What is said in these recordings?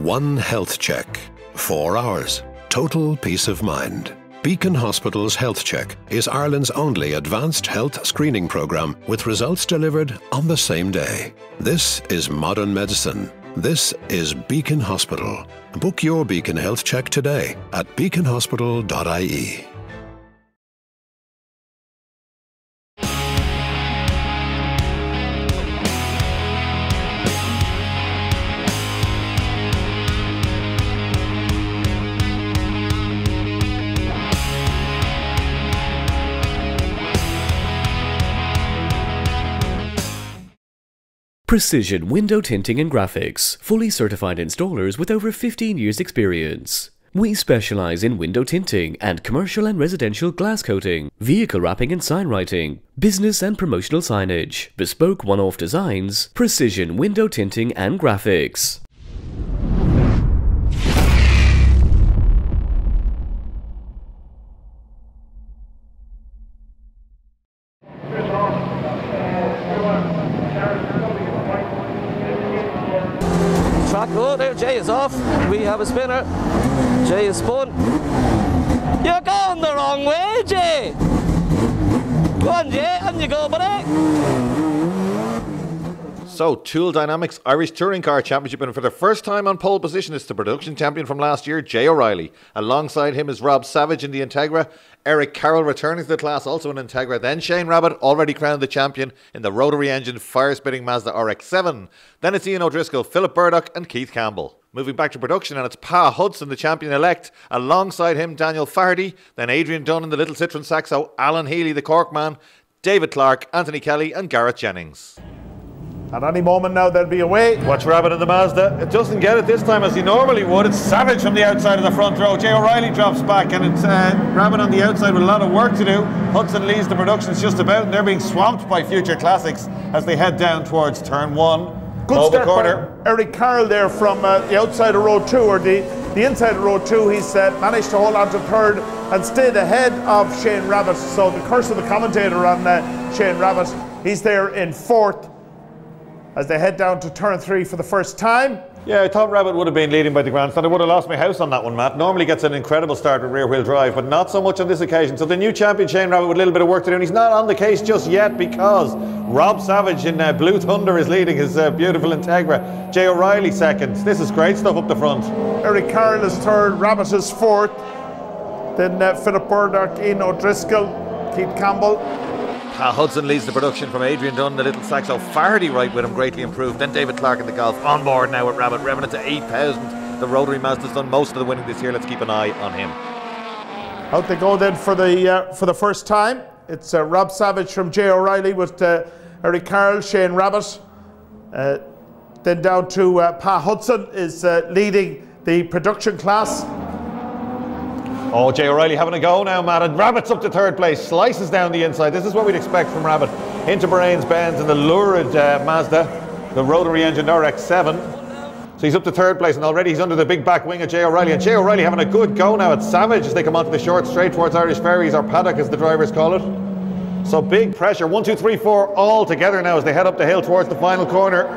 One health check. 4 hours. Total peace of mind. Beacon Hospital's Health Check is Ireland's only advanced health screening programme with results delivered on the same day. This is modern medicine. This is Beacon Hospital. Book your Beacon Health Check today at beaconhospital.ie. Precision Window Tinting and Graphics, fully certified installers with over 15 years experience. We specialize in window tinting and commercial and residential glass coating, vehicle wrapping and sign writing, business and promotional signage, bespoke one-off designs, precision window tinting and graphics. Oh, there, Jay is off. We have a spinner. Jay is spun. You're going the wrong way, Jay. Go on, Jay, and you go, buddy. So, Tool Dynamics Irish Touring Car Championship, and for the first time on pole position is the production champion from last year, Jay O'Reilly. Alongside him is Rob Savage in the Integra, Eric Carroll returning to the class, also in Integra. Then Shane Rabbit, already crowned the champion in the rotary engine fire-spitting Mazda RX-7. Then it's Ian O'Driscoll, Philip Burdock and Keith Campbell. Moving back to production, and it's Pa Hudson, the champion-elect. Alongside him, Daniel Faherty. Then Adrian Dunn in the Little Citroen Saxo, Alan Healy, the Cork man, David Clark, Anthony Kelly and Gareth Jennings. At any moment now they'll be away. Watch Rabbit in the Mazda. It doesn't get it this time as he normally would. It's Savage from the outside of the front row. Jay O'Reilly drops back, and it's Rabbit on the outside with a lot of work to do. Hudson leads the productions just about, and they're being swamped by future classics as they head down towards turn 1. Good start corner. By Eric Carroll there from the outside of row 2, or the inside of row 2. He's managed to hold on to third and stayed ahead of Shane Rabbit. So the curse of the commentator on Shane Rabbit. He's there in 4th. As they head down to turn 3 for the first time. Yeah, I thought Rabbit would have been leading by the grandstand. I would have lost my house on that one, Matt. Normally gets an incredible start with rear-wheel drive, but not so much on this occasion. So the new champion, Shane Rabbit, with a little bit of work to do, and he's not on the case just yet because Rob Savage in Blue Thunder is leading his beautiful Integra. Jay O'Reilly second. This is great stuff up the front. Eric Carroll is third, Rabbit is 4th. Then Philip Burdock, Ian O'Driscoll, Keith Campbell. Pa Hudson leads the production from Adrian Dunn, the Little Saxo. Faherty right with him, greatly improved. Then David Clark in the Golf, on board now with Rabbit, revving it to 8,000. The rotary Mazda's done most of the winning this year. Let's keep an eye on him. Out they go then for the first time. It's Rob Savage from Jay O'Reilly with Eric Carroll, Shane Rabbit. Then down to Pa Hudson is leading the production class. Oh, Jay O'Reilly having a go now, Matt. And Rabbit's up to 3rd place, slices down the inside. This is what we'd expect from Rabbit. Into Bahrain's Benz and the lurid Mazda, the rotary engine RX-7. So he's up to 3rd place, and already he's under the big back wing of Jay O'Reilly. And Jay O'Reilly having a good go now at Savage as they come onto the short straight towards Irish Ferries, or paddock as the drivers call it. So big pressure, 1, 2, 3, 4 all together now as they head up the hill towards the final corner.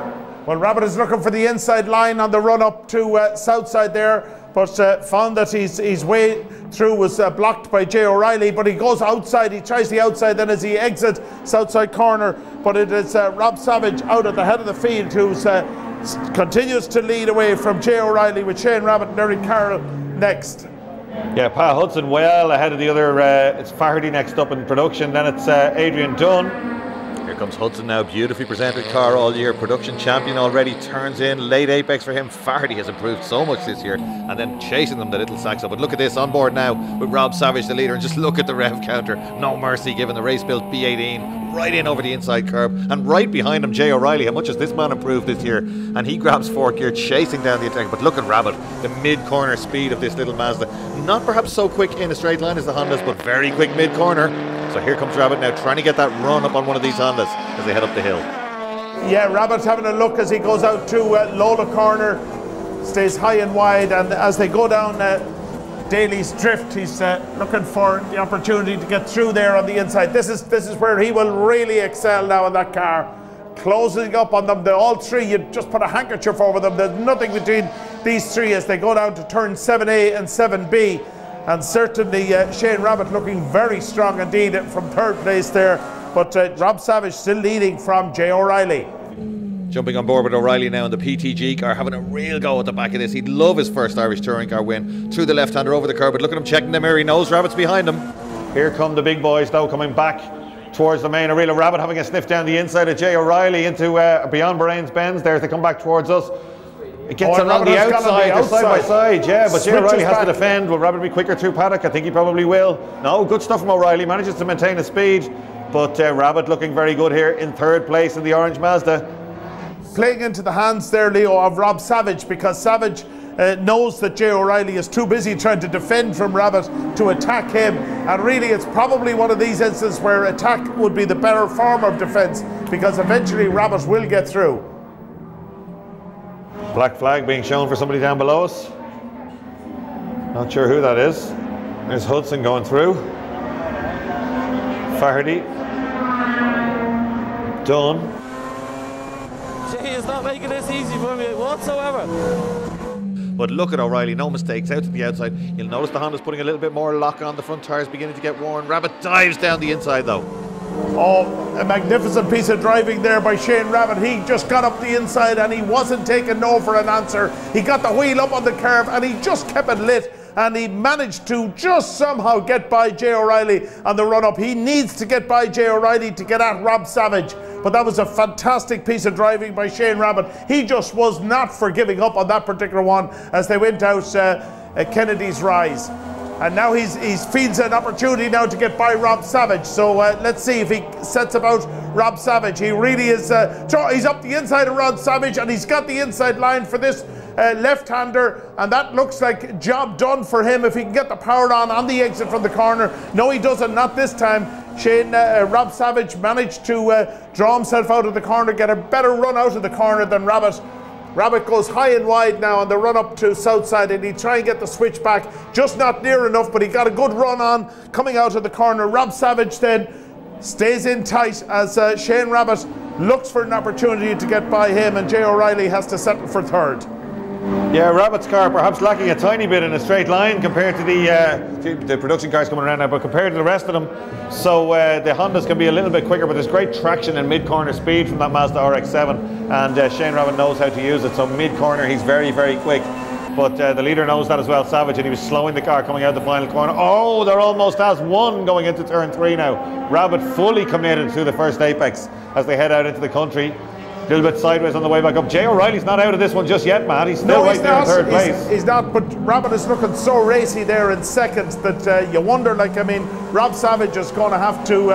Well, Rabbit is looking for the inside line on the run up to Southside there, but found that his way through was blocked by Jay O'Reilly, but he goes outside, he tries the outside then as he exits Southside corner, but it is Rob Savage out at the head of the field who continues to lead away from Jay O'Reilly with Shane Rabbit and Eric Carroll next. Yeah, Pa Hudson well ahead of the other, it's Faherty next up in production, then it's Adrian Dunn. Here comes Hudson now, beautifully presented car all year, production champion already, turns in, late apex for him. Faherty has improved so much this year, and then chasing them, the Little Saxo. But look at this, on board now with Rob Savage, the leader, and just look at the rev counter, no mercy given the race-built B18, right in over the inside curb, and right behind him Jay O'Reilly. How much has this man improved this year? And he grabs 4th gear, chasing down the attack. But look at Rabbit, the mid-corner speed of this little Mazda. Not perhaps so quick in a straight line as the Hondas, but very quick mid-corner. So here comes Rabbit now, trying to get that run up on one of these Hondas as they head up the hill. Yeah, Rabbit having a look as he goes out to Lola corner, stays high and wide, and as they go down Daly's Drift, he's looking for the opportunity to get through there on the inside. This is where he will really excel now in that car. Closing up on them, all three, you just put a handkerchief over them. There's nothing between these three as they go down to turn 7A and 7B. And certainly Shane Rabbit looking very strong indeed from third place there. But Rob Savage still leading from Jay O'Reilly. Jumping on board with O'Reilly now in the PTG car, having a real go at the back of this. He'd love his first Irish Touring Car win. Through the left-hander over the curb, but look at him checking the mirror. He knows Rabbit's behind him. Here come the big boys though, coming back towards the main arena. Rabbit having a sniff down the inside of Jay O'Reilly into beyond Bahrain's Benz there as they come back towards us. It gets him on the outside, they're side by side, yeah, but Jay O'Reilly has to defend. Will Rabbit be quicker through paddock? I think he probably will. No, good stuff from O'Reilly, manages to maintain his speed, but Rabbit looking very good here in third place in the orange Mazda. Playing into the hands there, Leo, of Rob Savage, because Savage knows that Jay O'Reilly is too busy trying to defend from Rabbit to attack him, and really it's probably one of these instances where attack would be the better form of defence, because eventually Rabbit will get through. Black flag being shown for somebody down below us. Not sure who that is. There's Hudson going through. Faherty. Dunn. Jay is not making this easy for me whatsoever. But look at O'Reilly, no mistakes, out to the outside. You'll notice the Honda's putting a little bit more lock on, the front tyres beginning to get worn. Rabbit dives down the inside though. Oh, a magnificent piece of driving there by Shane Rabbit. He just got up the inside and he wasn't taking no for an answer. He got the wheel up on the curve and he just kept it lit, and he managed to just somehow get by Jay O'Reilly on the run up. He needs to get by Jay O'Reilly to get at Rob Savage, but that was a fantastic piece of driving by Shane Rabbit. He just was not for giving up on that particular one as they went out Kennedy's Rise. And now he feels an opportunity now to get by Rob Savage. So let's see if he sets about Rob Savage. He really is, he's up the inside of Rob Savage, and he's got the inside line for this left-hander, and that looks like job done for him if he can get the power on the exit from the corner. No, he doesn't, not this time. Rob Savage managed to draw himself out of the corner, get a better run out of the corner than Rabbit. Rabbit goes high and wide now on the run up to Southside, and he try and get the switch back, just not near enough, but he got a good run on coming out of the corner. Rob Savage then stays in tight as Shane Rabbit looks for an opportunity to get by him, and Jay O'Reilly has to settle for third. Yeah, Rabbit's car perhaps lacking a tiny bit in a straight line compared to the production cars coming around now, but compared to the rest of them. So the Hondas can be a little bit quicker, but there's great traction and mid-corner speed from that Mazda RX-7, and Shane Rabbit knows how to use it. So mid-corner he's very, very quick. But the leader knows that as well, Savage, and he was slowing the car coming out the final corner. Oh, they're almost as one going into turn 3 now. Rabbit fully committed to the first apex as they head out into the country. A little bit sideways on the way back up. Jay O'Reilly's not out of this one just yet, Matt. He's still right there in third place. He's not, but Rabbit is looking so racy there in second that you wonder, like, I mean, Rob Savage is going to have to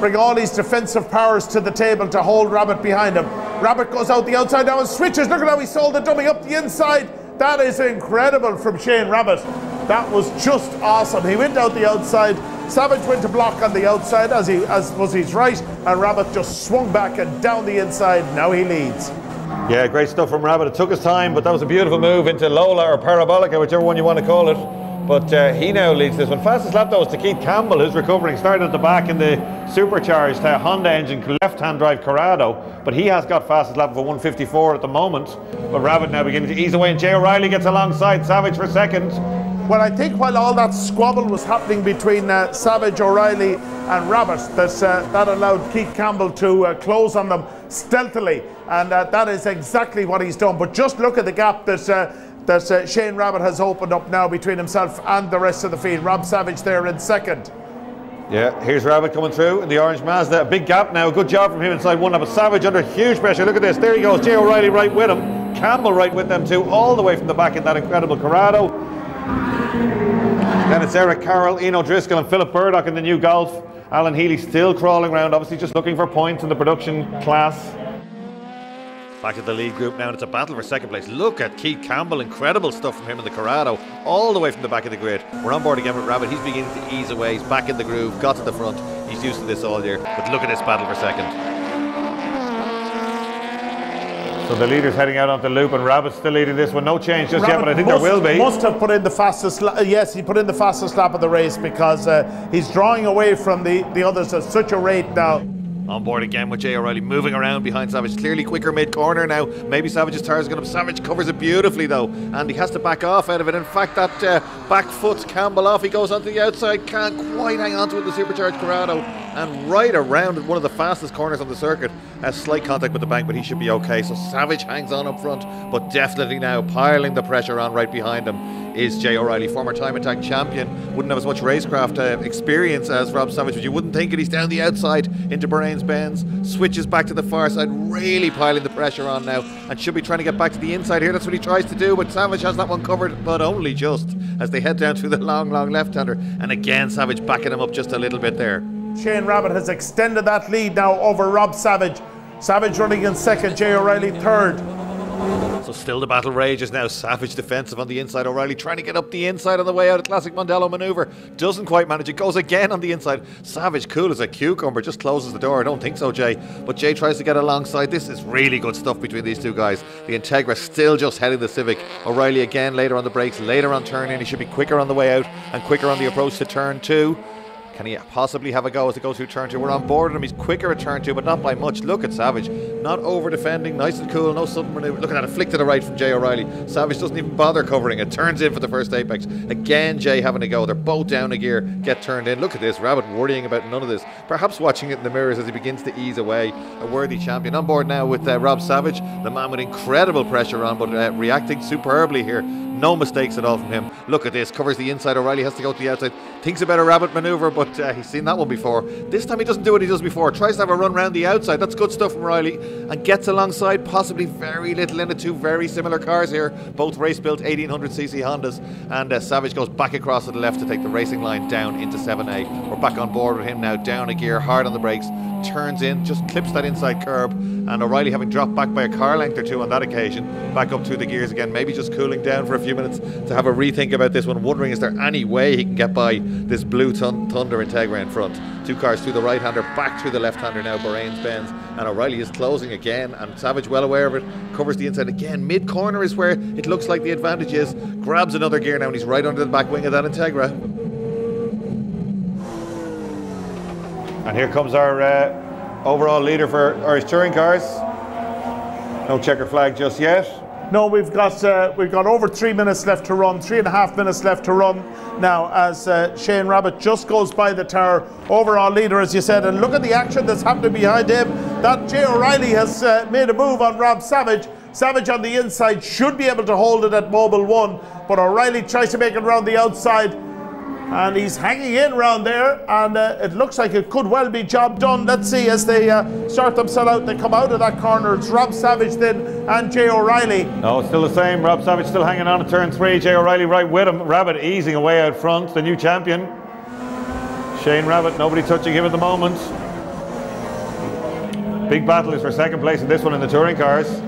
bring all his defensive powers to the table to hold Rabbit behind him. Rabbit goes out the outside now and switches. Look at how he sold the dummy up the inside. That is incredible from Shane Rabbit. That was just awesome. He went out the outside. Savage went to block on the outside as was his right, and Rabbit just swung back and down the inside. Now he leads. Yeah, great stuff from Rabbit. It took his time, but that was a beautiful move into Lola or Parabolica, whichever one you want to call it. But he now leads this one. Fastest lap though is to Keith Campbell, who's recovering. Started at the back in the supercharged Honda engine left-hand drive Corrado, but he has got fastest lap of a 1:54 at the moment. But Rabbit now beginning to ease away, and Jay O'Reilly gets alongside Savage for second. Well, I think while all that squabble was happening between Savage, O'Reilly and Rabbit, that allowed Keith Campbell to close on them stealthily, and that is exactly what he's done. But just look at the gap that Shane Rabbit has opened up now between himself and the rest of the field. Rob Savage there in second. Yeah, here's Rabbit coming through in the orange Mazda. A big gap now. Good job from him inside one. But Savage under huge pressure. Look at this. There he goes. Jay O'Reilly right with him. Campbell right with them too, all the way from the back in that incredible Corrado. Then it's Eric Carroll, Ian O'Driscoll and Philip Burdock in the new Golf. Alan Healy still crawling around, obviously just looking for points in the production class. Back to the lead group now, and it's a battle for second place. Look at Keith Campbell, incredible stuff from him in the Corrado, all the way from the back of the grid. We're on board again with Rabbit. He's beginning to ease away. He's back in the groove, got to the front. He's used to this all year. But look at this battle for second. So the leader's heading out onto the loop, and Rabbit's still leading this one. No change just yet, but I think there will be. Must have put in the fastest yes, he put in the fastest lap of the race, because he's drawing away from the others at such a rate now. On board again with Jay O'Reilly, moving around behind Savage, clearly quicker mid-corner now. Maybe Savage's tyres are going up. Savage covers it beautifully though, and he has to back off out of it. In fact, that back foot Campbell off, he goes onto the outside, can't quite hang on to it, the supercharged Corrado, and right around one of the fastest corners on the circuit. Has slight contact with the bank, but he should be okay. So Savage hangs on up front, but definitely now piling the pressure on right behind him is Jay O'Reilly, former time attack champion. Wouldn't have as much racecraft experience as Rob Savage, but you wouldn't think it. He's down the outside into Bahrain's Benz, switches back to the far side, really piling the pressure on now, and should be trying to get back to the inside here. That's what he tries to do, but Savage has that one covered, but only just, as they head down through the long left-hander. And again, Savage backing him up just a little bit there. Shane Rabbit has extended that lead now over Rob Savage. Savage running in second, Jay O'Reilly third. So still the battle rages now. Savage defensive on the inside. O'Reilly trying to get up the inside on the way out. A classic Mondello manoeuvre. Doesn't quite manage it. Goes again on the inside. Savage, cool as a cucumber, just closes the door. I don't think so, Jay. But Jay tries to get alongside. This is really good stuff between these two guys. The Integra still just heading the Civic. O'Reilly again later on the brakes, later on turn in. He should be quicker on the way out and quicker on the approach to turn 2. Can he possibly have a go as they go through turn 2? We're on board with him. He's quicker at turn 2, but not by much. Look at Savage. Not over defending. Nice and cool. No sudden maneuver. Look at that. A flick to the right from Jay O'Reilly. Savage doesn't even bother covering it. Turns in for the first apex. Again, Jay having a go. They're both down a gear. Get turned in. Look at this. Rabbit worrying about none of this. Perhaps watching it in the mirrors as he begins to ease away. A worthy champion. On board now with Rob Savage. The man with incredible pressure on, but reacting superbly here. No mistakes at all from him. Look at this. Covers the inside. O'Reilly has to go to the outside. Thinks about a rabbit manoeuvre, but he's seen that one before. This time he doesn't do what he does before. Tries to have a run round the outside. That's good stuff from O'Reilly. And gets alongside possibly very little into two very similar cars here. Both race-built 1800cc Hondas. And Savage goes back across to the left to take the racing line down into 7A. We're back on board with him now. Down a gear, hard on the brakes. Turns in, just clips that inside curb, and O'Reilly, having dropped back by a car length or two on that occasion, back up through the gears again, maybe just cooling down for a few minutes to have a rethink about this one, wondering is there any way he can get by this blue Thunder Integra in front. Two cars through the right-hander, back through the left-hander now, Bahrain's Benz, and O'Reilly is closing again, and Savage, well aware of it, covers the inside again. Mid-corner is where it looks like the advantage is, grabs another gear now, and he's right under the back wing of that Integra. And here comes our overall leader for Irish Touring Cars. No checker flag just yet. No, we've got over 3 minutes left to run, 3.5 minutes left to run now as Shane Rabbit just goes by the tower. Overall leader, as you said, and look at the action that's happening behind him. That Jay O'Reilly has made a move on Rob Savage. Savage on the inside should be able to hold it at Mobile 1, but O'Reilly tries to make it around the outside. And he's hanging in around there, and it looks like it could well be job done. Let's see as they start themselves out. They come out of that corner. It's Rob Savage then and Jay O'Reilly. No, it's still the same. Rob Savage still hanging on at turn 3. Jay O'Reilly right with him. Rabbit easing away out front, the new champion. Shane Rabbit, nobody touching him at the moment. Big battle is for second place in this one in the touring cars.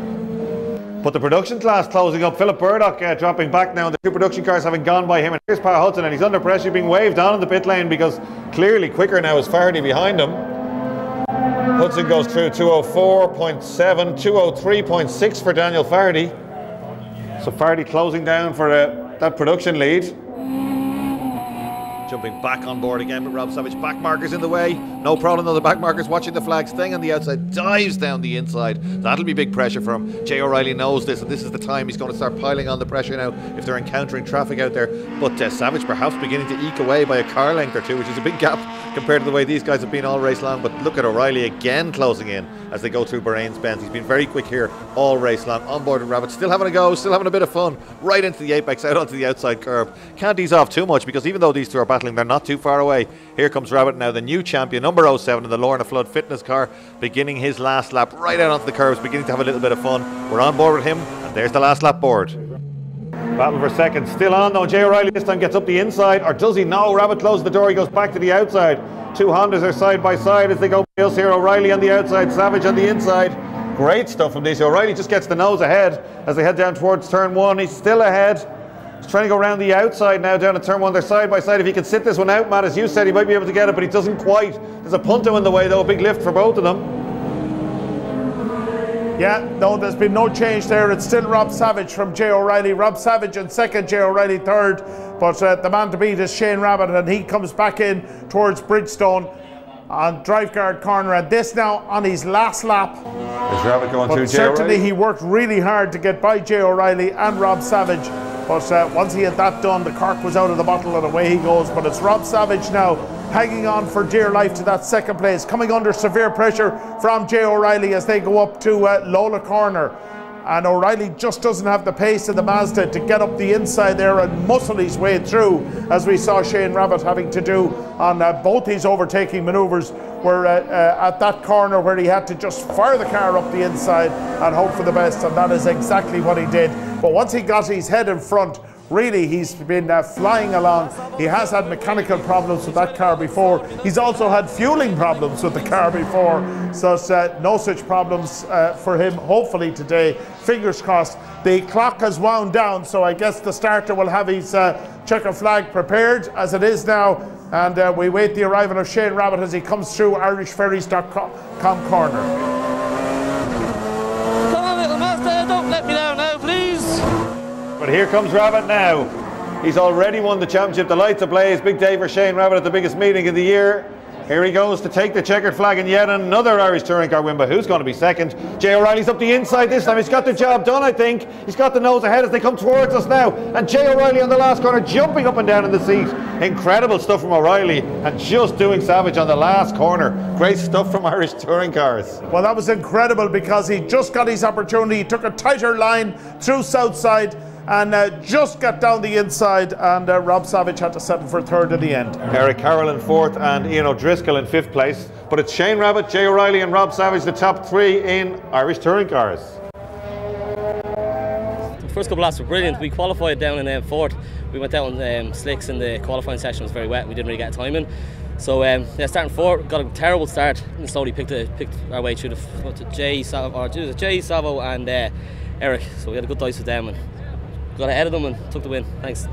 But the production class closing up. Philip Burdock dropping back now. The two production cars having gone by him. And here's Pa Hudson, and he's under pressure, being waved on in the pit lane because clearly quicker now is Faraday behind him. Hudson goes through 204.7, 203.6 for Daniel Faraday. So Faraday closing down for that production lead. Jumping back on board again with Rob Savage. Back markers in the way. No problem though. The back markers watching the flag, staying on the outside. Dives down the inside. That'll be big pressure for him. Jay O'Reilly knows this, and this is the time he's going to start piling on the pressure now if they're encountering traffic out there. But Savage perhaps beginning to eke away by a car length or two, which is a big gap compared to the way these guys have been all race long. But look at O'Reilly again closing in as they go through Bahrain's Benz. He's been very quick here all race long. On board with Rabbit, still having a go, still having a bit of fun. Right into the apex, out onto the outside curb. Can't ease off too much because even though these two are battling, they're not too far away. Here comes Rabbit now, the new champion, number 07 in the Lorna Flood fitness car, beginning his last lap right out onto the curbs, beginning to have a little bit of fun. We're on board with him, and there's the last lap board. Battle for second, still on though. Jay O'Reilly this time gets up the inside, or does he? No, Rabbit closes the door, he goes back to the outside. Two Hondas are side by side as they go by us here. O'Reilly on the outside, Savage on the inside. Great stuff from these. O'Reilly just gets the nose ahead as they head down towards turn 1. He's still ahead. He's trying to go around the outside now down at turn 1. They're side by side. If he can sit this one out, Matt, as you said, he might be able to get it, but he doesn't quite. There's a punto in the way though, a big lift for both of them. Yeah, no, there's been no change there. It's still Rob Savage from Jay O'Reilly. Rob Savage in second, Jay O'Reilly third. But the man to beat is Shane Rabbit, and he comes back in towards Bridgestone. on drive guard corner, and this now on his last lap. Is Rabbit going through Jay Certainly O'Reilly? he worked really hard to get by Jay O'Reilly and Rob Savage, but once he had that done, the cork was out of the bottle and away he goes. But it's Rob Savage now hanging on for dear life to that second place, coming under severe pressure from Jay O'Reilly as they go up to Lola corner. And O'Reilly just doesn't have the pace of the Mazda to get up the inside there and muscle his way through, as we saw Shane Rabbit having to do on both his overtaking manoeuvres, were at that corner where he had to just fire the car up the inside and hope for the best, and that is exactly what he did. But once he got his head in front, really he's been flying along. He has had mechanical problems with that car before. He's also had fueling problems with the car before, so no such problems for him hopefully today. Fingers crossed. The clock has wound down, so I guess the starter will have his checker flag prepared as it is now, and we wait the arrival of Shane Rabbit as he comes through irishferries.com corner. Come on, little Mazda, don't let me down now, please. But here comes Rabbit now. He's already won the championship. The lights ablaze. Big day for Shane Rabbit at the biggest meeting of the year. Here he goes to take the checkered flag and yet another Irish touring car win, but who's going to be second? Jay O'Reilly's up the inside this time. He's got the job done, I think. He's got the nose ahead as they come towards us now. And Jay O'Reilly on the last corner, jumping up and down in the seat. Incredible stuff from O'Reilly, and just doing savage on the last corner. Great stuff from Irish touring cars. Well, that was incredible because he just got his opportunity. He took a tighter line through Southside and just got down the inside, and Rob Savage had to settle for third in the end. Eric Carroll in fourth and Ian O'Driscoll in fifth place. But it's Shane Rabbit, Jay O'Reilly and Rob Savage, the top three in Irish touring cars. The first couple of laps were brilliant. We qualified down in fourth. We went down slicks in the qualifying session. It was very wet. We didn't really get a time in. So starting fourth, got a terrible start and slowly picked our way through Jay Savo and Eric. So we had a good dice with them and got ahead of them and took the win. Thanks.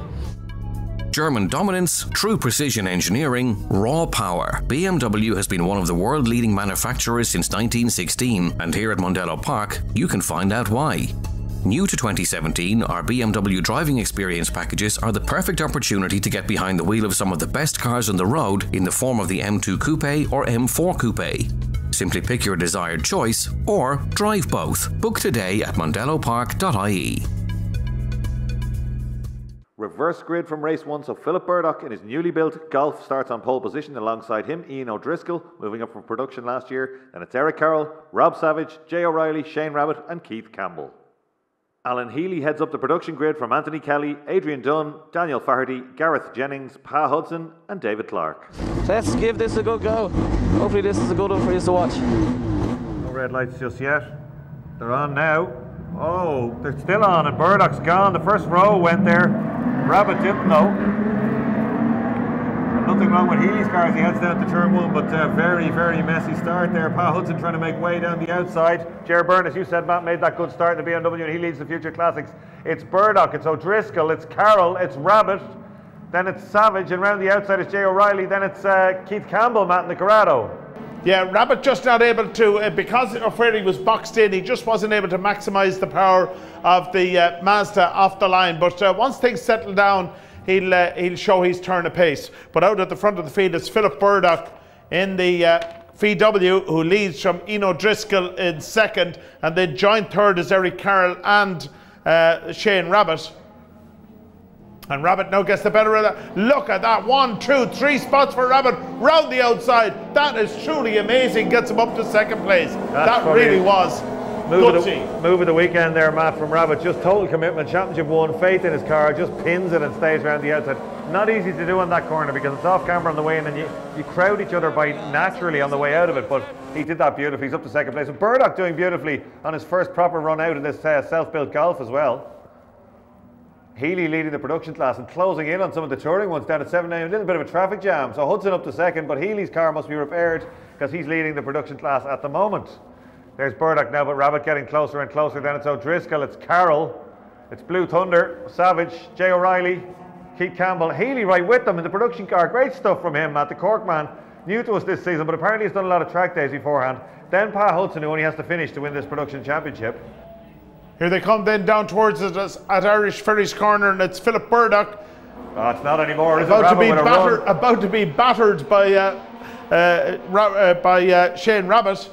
German dominance, true precision engineering, raw power. BMW has been one of the world-leading manufacturers since 1916, and here at Mondello Park, you can find out why. New to 2017, our BMW driving experience packages are the perfect opportunity to get behind the wheel of some of the best cars on the road in the form of the M2 Coupe or M4 Coupe. Simply pick your desired choice or drive both. Book today at mondellopark.ie. Reverse grid from race one, so Philip Burdock in his newly built Golf starts on pole position. Alongside him, Ian O'Driscoll, moving up from production last year. Then it's Eric Carroll, Rob Savage, Jay O'Reilly, Shane Rabbit and Keith Campbell. Alan Healy heads up the production grid from Anthony Kelly, Adrian Dunn, Daniel Faherty, Gareth Jennings, Pa Hudson and David Clark. Let's give this a good go. Hopefully this is a good one for you to watch. No red lights just yet. They're on now. Oh, they're still on and Burdock's gone. The first row went there. Rabbit didn't know. Nothing wrong with Healy's car as he heads down to turn one, but very, very messy start there. Pa Hudson trying to make way down the outside. Ger Byrne, as you said, Matt, made that good start in the BMW and he leads the Future Classics. It's Burdock, it's O'Driscoll, it's Carroll, it's Rabbit, then it's Savage, and round the outside is Jay O'Reilly, then it's Keith Campbell, Matt, in the Corrado. Yeah, Rabbit just not able to, because of where he was boxed in, he just wasn't able to maximise the power of the Mazda off the line. But once things settle down, he'll show his turn of pace. But out at the front of the field is Philip Burdock in the VW, who leads from Ian O'Driscoll in second, and then joint third is Eric Carroll and Shane Rabbit. And Rabbit now gets the better of that. Look at that, 1, 2, 3 spots for Rabbit round the outside. That is truly amazing, gets him up to second place. That really was move of the weekend there, Matt, from Rabbit. Just total commitment, championship won, faith in his car, just pins it and stays around the outside. Not easy to do on that corner because it's off camera on the way in and you crowd each other by naturally on the way out of it, but he did that beautifully. He's up to second place. And Burdock doing beautifully on his first proper run out in this self-built Golf as well. Healy leading the production class and closing in on some of the touring ones down at 7-9. A little bit of a traffic jam, so Hudson up to second, but Healy's car must be repaired because he's leading the production class at the moment. There's Burdock now, but Rabbit getting closer and closer. Then it's O'Driscoll, it's Carroll, it's Blue Thunder, Savage, Jay O'Reilly, Keith Campbell, Healy right with them in the production car. Great stuff from him, Matt, the Cork man. New to us this season, but apparently he's done a lot of track days beforehand. Then Pa Hudson, who only has to finish to win this production championship. Here they come then down towards us at Irish Ferries corner, and it's Philip Burdock. Oh, it's not anymore, is it? About to be battered by Shane Rabbit.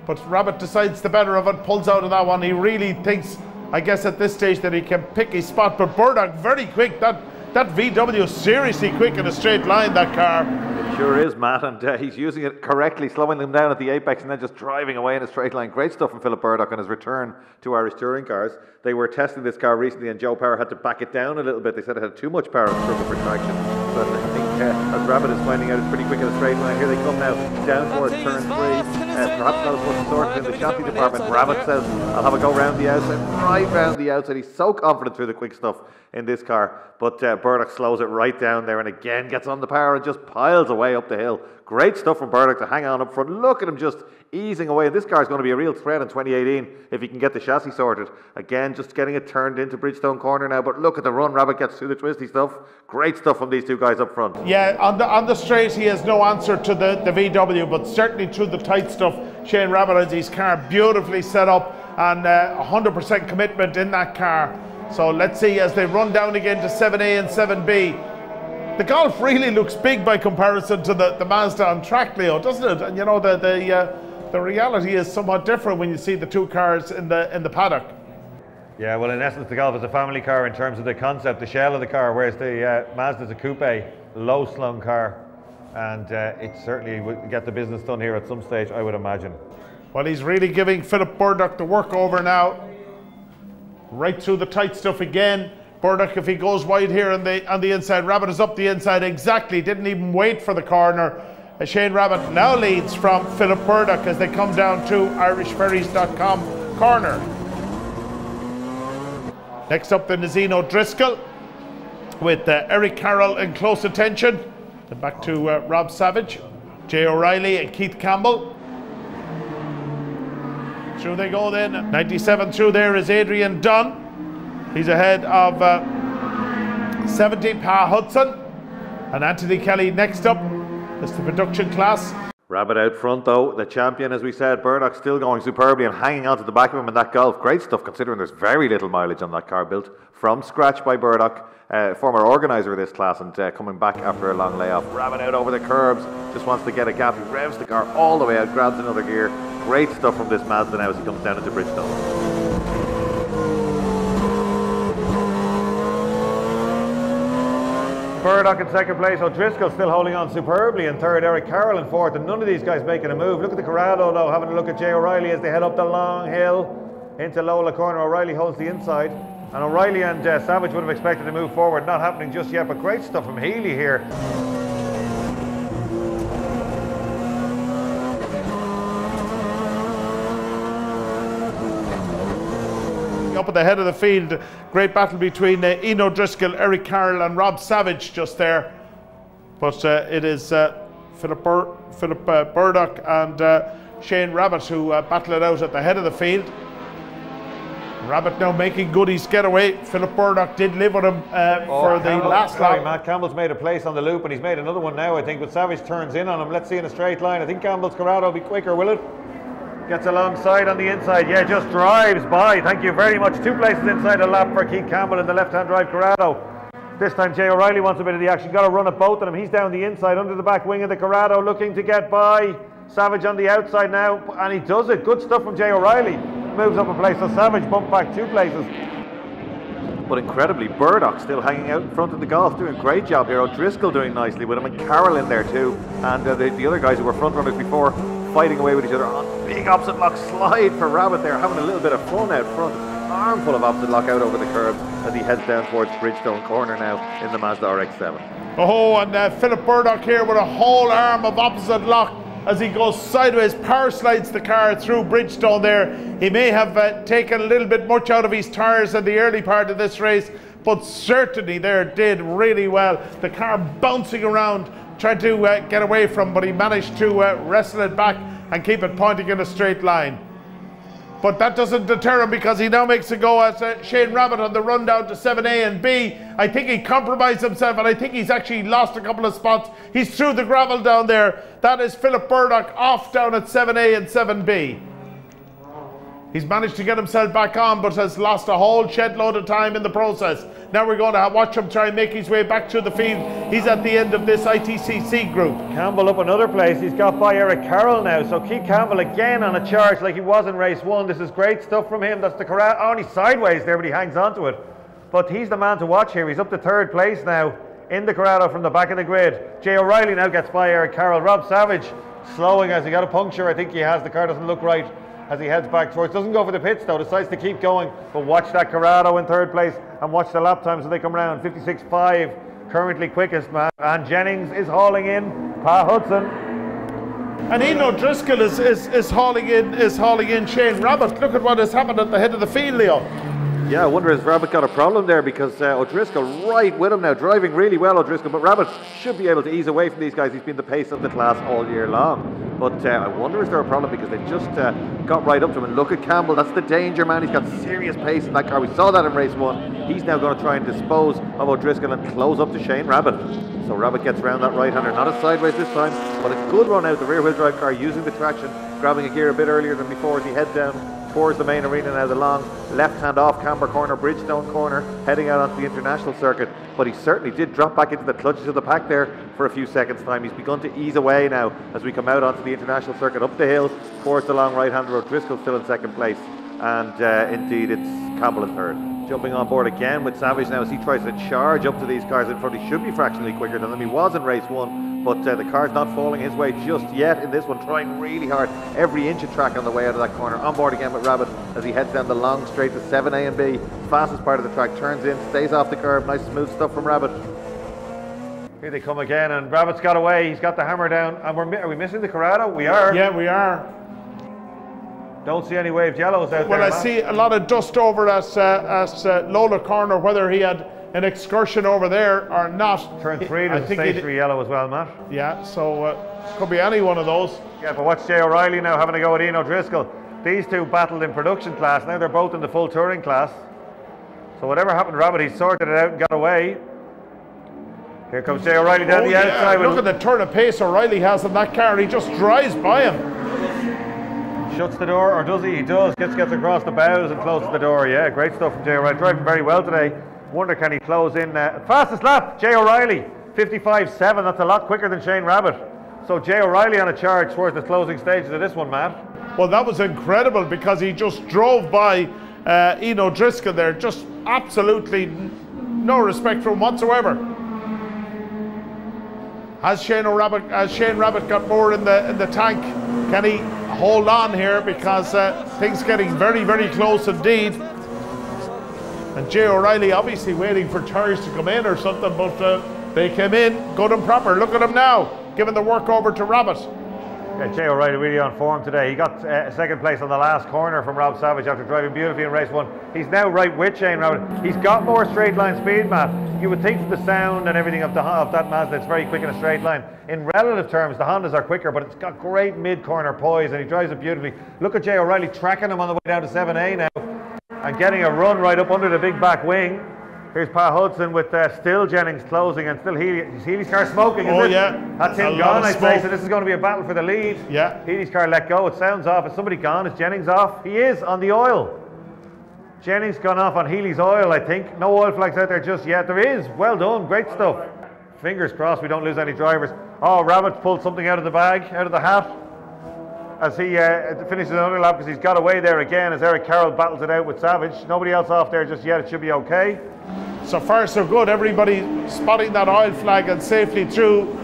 But Rabbit decides the better of it, pulls out of that one. He really thinks, I guess at this stage, that he can pick his spot. But Burdock very quick. That VW seriously quick in a straight line, that car. It sure is, Matt, and he's using it correctly, slowing them down at the apex and then just driving away in a straight line. Great stuff from Philip Burdock on his return to Irish Touring Cars. They were testing this car recently and Joe Power had to back it down a little bit. They said it had too much power and struggled for traction. But I think as Rabbit is finding out, it's pretty quick in a straight line. Here they come now, down towards turn 3. Perhaps not as much sorted in the chassis department. Rabbit says, I'll have a go round the outside, right round the outside. He's so confident through the quick stuff in this car. But Burdock slows it right down there and again gets on the power and just piles away up the hill. Great stuff from Burdock to hang on up front. Look at him just easing away. This car is going to be a real threat in 2018 if he can get the chassis sorted. Again, just getting it turned into Bridgestone corner now. But look at the run. Rabbit gets through the twisty stuff. Great stuff from these two guys up front. Yeah, on the straight he has no answer to the VW, but certainly through the tight stuff, Shane Rabbit has his car beautifully set up and 100% commitment in that car. So let's see as they run down again to 7A and 7B. The Golf really looks big by comparison to the Mazda on track, Leo, doesn't it? And you know, the reality is somewhat different when you see the two cars in the paddock. Yeah, well, in essence, the Golf is a family car in terms of the concept, the shell of the car, whereas the Mazda's a coupe, low-slung car, and it certainly will get the business done here at some stage, I would imagine. Well, he's really giving Philip Burdock the work over now. Right through the tight stuff again. Burdock, if he goes wide here on the inside, Rabbit is up the inside exactly, didn't even wait for the corner. Shane Rabbit now leads from Philip Burdock as they come down to irishferries.com corner. Next up, the Nazino Driscoll with Eric Carroll in close attention. Then back to Rob Savage, Jay O'Reilly and Keith Campbell. Through they go then. 97 through there is Adrian Dunn. He's ahead of 70 Pa Hudson and Anthony Kelly next up. That's the production class. Rabbit out front though, the champion as we said. Burdock still going superbly and hanging on to the back of him in that Golf. Great stuff considering there's very little mileage on that car, built from scratch by Burdock, former organiser of this class, and coming back after a long layoff. Rabbit out over the curbs, just wants to get a gap. He revs the car all the way out, grabs another gear. Great stuff from this Mazda now as he comes down into Bridgestone. Burdock in second place, O'Driscoll still holding on superbly in third, Eric Carroll in fourth, and none of these guys making a move. Look at the Corrado though, having a look at Jay O'Reilly as they head up the long hill into Lola corner. O'Reilly holds the inside, and O'Reilly and Savage would have expected to move forward, not happening just yet, but great stuff from Healy here. Up at the head of the field, great battle between Ian O'Driscoll, Eric Carroll and Rob Savage just there. But it is Philip Burdock and Shane Rabbit who battle it out at the head of the field. Rabbit now making good his getaway. Philip Burdock did live with him for the last lap. Matt Campbell's made a place on the loop and he's made another one now, I think, but Savage turns in on him. Let's see in a straight line. I think Campbell's Corrado will be quicker, will it? Gets alongside on the inside, yeah, just drives by. Thank you very much. 2 places inside a lap for Keith Campbell in the left-hand drive Corrado. This time Jay O'Reilly wants a bit of the action. Got to run at both of them. He's down the inside under the back wing of the Corrado, looking to get by. Savage on the outside now, and he does it. Good stuff from Jay O'Reilly. Moves up a place, so Savage bumped back 2 places. But incredibly, Burdock still hanging out in front of the Golf, doing a great job here. O'Driscoll doing nicely with him, and Carroll in there too. And the other guys who were front runners before, fighting away with each other on big opposite lock slide for Rabbit there, having a little bit of fun out front. Armful of opposite lock out over the curbs as he heads down towards Bridgestone corner now in the Mazda RX-7. Oh, and Philip Burdock here with a whole arm of opposite lock as he goes sideways, power slides the car through Bridgestone there. He may have taken a little bit much out of his tyres in the early part of this race, but certainly there did really well. The car bouncing around, trying to get away from, but he managed to wrestle it back and keep it pointing in a straight line. But that doesn't deter him because he now makes a go at Shane Rabbit on the run down to 7A and B. I think he compromised himself and I think he's actually lost a couple of spots. He's through the gravel down there. That is Philip Burdock off down at 7A and 7B. He's managed to get himself back on, but has lost a whole shed load of time in the process. Now we're going to watch him try and make his way back to the field. He's at the end of this ITCC group. Campbell up another place. He's got by Eric Carroll now. So Keith Campbell again on a charge like he was in race 1. This is great stuff from him. That's the corral. Only sideways there, but he hangs on to it. But he's the man to watch here. He's up to 3rd place now in the Corrado from the back of the grid. Jay O'Reilly now gets by Eric Carroll. Rob Savage slowing as he got a puncture. I think he has. The car doesn't look right as he heads back towards. Doesn't go for the pits though, decides to keep going. But watch that Corrado in 3rd place and watch the lap times as they come around. 56.5 currently quickest, man. And Jennings is hauling in Pa Hudson. And Eno Driscoll is hauling in Shane Rabbit. Look at what has happened at the head of the field, Leo. Yeah, I wonder has Rabbit got a problem there, because O'Driscoll right with him now, driving really well, O'Driscoll, but Rabbit should be able to ease away from these guys. He's been the pace of the class all year long. But I wonder is there a problem, because they just got right up to him. And look at Campbell, that's the danger, man. He's got serious pace in that car. We saw that in race 1. He's now going to try and dispose of O'Driscoll and close up to Shane Rabbit. So Rabbit gets around that right-hander, not a sideways this time, but a good run out the rear-wheel drive car, using the traction, grabbing a gear a bit earlier than before as he heads down towards the main arena now, the long left-hand off Camber corner, Bridgestone corner, heading out onto the international circuit. But he certainly did drop back into the clutches of the pack there for a few seconds time. He's begun to ease away now as we come out onto the international circuit, up the hill towards the long right-hander. O'Driscoll still in 2nd place, and indeed it's Campbell in 3rd. Jumping on board again with Savage now as he tries to charge up to these cars in front. He should be fractionally quicker than them. He was in race 1, but the car's not falling his way just yet in this one, trying really hard, every inch of track on the way out of that corner. On board again with Rabbit as he heads down the long straight to 7A and B, fastest part of the track, turns in, stays off the curb. Nice smooth stuff from Rabbit. Here they come again, and Rabbit's got away. He's got the hammer down, and are we missing the Corrado? We are. Yeah, we are. Don't see any waved yellows out there. Well, I see a lot of dust over at Lola corner, whether he had an excursion over there or not. Turn 3, there's a stationary yellow as well, Matt. Yeah, so could be any one of those. Yeah, but watch Jay O'Reilly now having a go at Eno Driscoll. These two battled in production class. Now they're both in the full touring class. So whatever happened to Rabbit, he sorted it out and got away. Here comes Jay O'Reilly down the outside. Look at the turn of pace O'Reilly has in that car. He just drives by him. Shuts the door, or does he? He does. Gets across the bows and closes the door. Yeah, great stuff from Jay O'Reilly. Driving very well today. Wonder can he close in. Fastest lap, Jay O'Reilly. 55.7. That's a lot quicker than Shane Rabbit. So Jay O'Reilly on a charge towards the closing stages of this one, Matt. Well, that was incredible because he just drove by Eno Driscoll there. Just absolutely no respect for him whatsoever. Has Shane Rabbit got more in the tank? Can he hold on here, because things getting very, very close indeed. And Jay O'Reilly obviously waiting for tires to come in or something, but they came in good and proper. Look at him now, giving the work over to Rabbit. Yeah, Jay O'Reilly really on form today. He got 2nd place on the last corner from Rob Savage after driving beautifully in race 1. He's now right with Shane Rabbit. He's got more straight line speed, Matt. You would think from the sound and everything of that Mazda, it's very quick in a straight line. In relative terms, the Hondas are quicker, but it's got great mid-corner poise and he drives it beautifully. Look at Jay O'Reilly tracking him on the way down to 7A now and getting a run right up under the big back wing. Here's Pa Hudson with still Jennings closing and still Healy's car smoking. Oh, yeah. That's him gone, I say. So this is going to be a battle for the lead. Yeah. Healy's car let go. It sounds off. Is somebody gone? Is Jennings off? He is on the oil. Jennings gone off on Healy's oil, I think. No oil flags out there just yet. There is. Well done. Great stuff. Fingers crossed we don't lose any drivers. Oh, Rabbit pulled something out of the bag, out of the hat, as he finishes another lap, because he's got away there again as Eric Carroll battles it out with Savage. Nobody else off there just yet. It should be okay. So far so good. Everybody spotting that oil flag and safely through.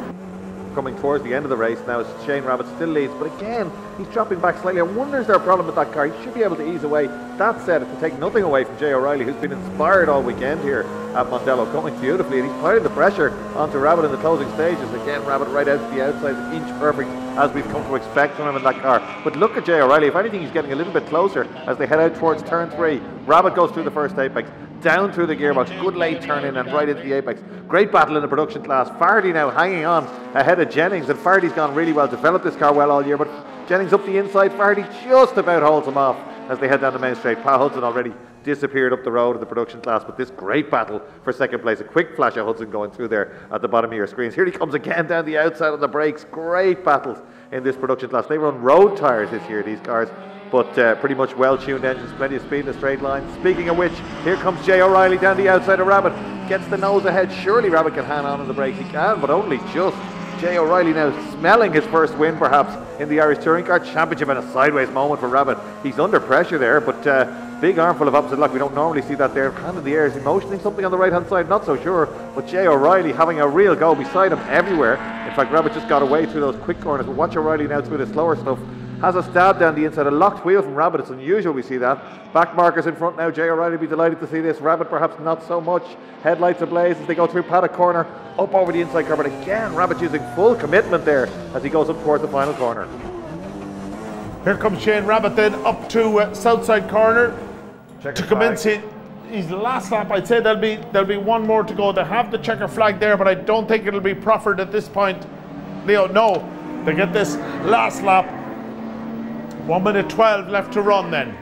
Coming towards the end of the race now as Shane Rabbit still leads, but again he's dropping back slightly. I wonder is there a problem with that car? He should be able to ease away. That said, to take nothing away from Jay O'Reilly, who's been inspired all weekend here at Mondello, coming beautifully, and he's putting the pressure onto Rabbit in the closing stages. Again, Rabbit right out to the outside, an inch perfect, as we've come to expect from him in that car. But look at Jay O'Reilly. If anything, he's getting a little bit closer as they head out towards turn 3. Rabbit goes through the first apex, down through the gearbox, good late turn in and right into the apex. Great battle in the production class. Fardy now hanging on ahead of Jennings, and Fardy's gone really well, developed this car well all year, but Jennings up the inside, Fardy just about holds him off as they head down the main straight. Pa Hudson already disappeared up the road in the production class, but this great battle for 2nd place. A quick flash of Hudson going through there at the bottom of your screens. Here he comes again down the outside on the brakes. Great battles in this production class. They run road tyres this year, these cars. but pretty much well-tuned engines, plenty of speed in a straight line. Speaking of which, here comes Jay O'Reilly down the outside of Rabbit, gets the nose ahead. Surely Rabbit can hang on the brakes. He can, but only just. Jay O'Reilly now smelling his first win perhaps in the Irish Touring Car Championship, and a sideways moment for Rabbit. He's under pressure there, but big armful of opposite luck. We don't normally see that there. Hand in the air, is he motioning something on the right hand side? Not so sure, but Jay O'Reilly having a real go beside him everywhere. In fact, Rabbit just got away through those quick corners, but watch O'Reilly now through the slower stuff. Has a stab down the inside, a locked wheel from Rabbit. It's unusual we see that. Back markers in front now. Jay O'Reilly will be delighted to see this. Rabbit perhaps not so much. Headlights ablaze as they go through paddock corner, up over the inside car. But again, Rabbit using full commitment there as he goes up towards the final corner. Here comes Shane Rabbit then up to Southside corner to commence his last lap. I'd say there'll be one more to go. They have the checker flag there, but I don't think it'll be proffered at this point. Leo, no. They get this last lap. 1 minute 12 left to run then.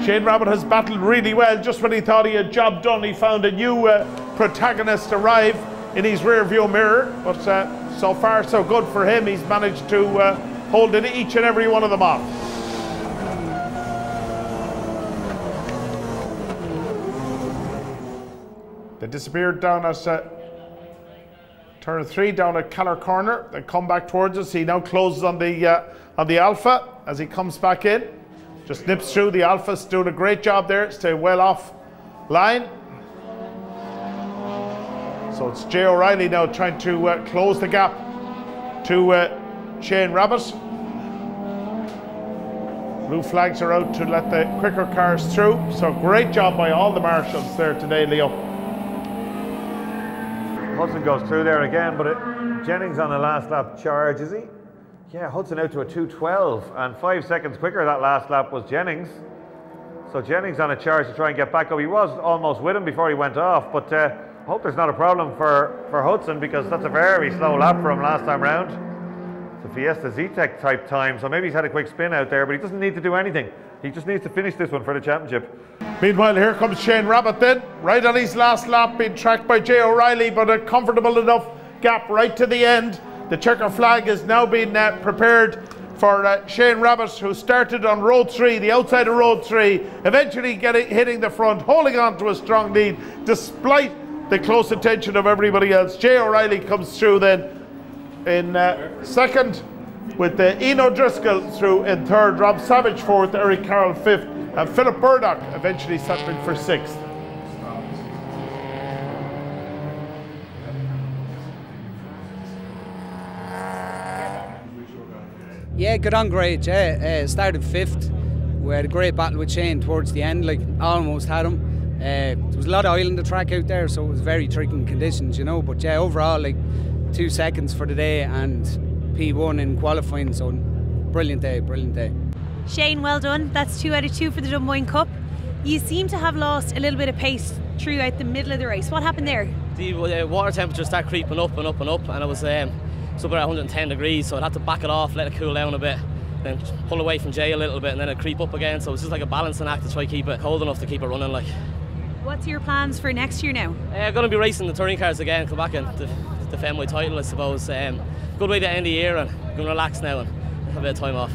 Shane Rabbit has battled really well. Just when he thought he had job done, he found a new protagonist arrive in his rear view mirror. But so far so good for him. He's managed to hold each and every one of them off. They disappeared down at turn 3 down at Keller corner. They come back towards us. He now closes on the Alpha as he comes back in. Just nips through. The Alpha's doing a great job there. Stay well off line. So it's Jay O'Reilly now trying to close the gap to Shane Rabbit. Blue flags are out to let the quicker cars through. So great job by all the marshals there today, Leo. Hudson goes through there again, but Jennings on a last lap charge, is he? Yeah, Hudson out to a 2:12, and 5 seconds quicker that last lap was Jennings. So Jennings on a charge to try and get back up. He was almost with him before he went off, but I hope there's not a problem for Hudson, because that's a very slow lap for him last time round. It's a Fiesta Z-Tech type time, so maybe he's had a quick spin out there, but he doesn't need to do anything. He just needs to finish this one for the championship. Meanwhile, here comes Shane Rabbit then, right on his last lap, being tracked by Jay O'Reilly, but a comfortable enough gap right to the end. The checker flag is now being prepared for Shane Rabbit, who started on road 3, the outside of road 3, eventually hitting the front, holding on to a strong lead, despite the close attention of everybody else. Jay O'Reilly comes through then in second, with Ian O'Driscoll through in third, Rob Savage fourth, Eric Carroll fifth, and Philip Burdock eventually settling for sixth. Yeah, got on great. Started fifth. We had a great battle with Shane towards the end, like almost had him. There was a lot of oil in the track out there, so it was very tricky conditions, you know. But yeah, overall, like 2 seconds for the day and P1 in qualifying, so brilliant day, brilliant day. Shane, well done. That's 2 out of 2 for the Dunboyne Cup. You seem to have lost a little bit of pace throughout the middle of the race. What happened there? The water temperature started creeping up and up and up, and it was it's up at 110 degrees, so I had to back it off, let it cool down a bit, then pull away from Jay a little bit, and then it creep up again. So it's just like a balancing act to try to keep it cold enough to keep it running. Like, what's your plans for next year now? I'm going to be racing the touring cars again, come back and defend my title, I suppose. Good way to end the year, and I'm going to relax now and have a bit of time off.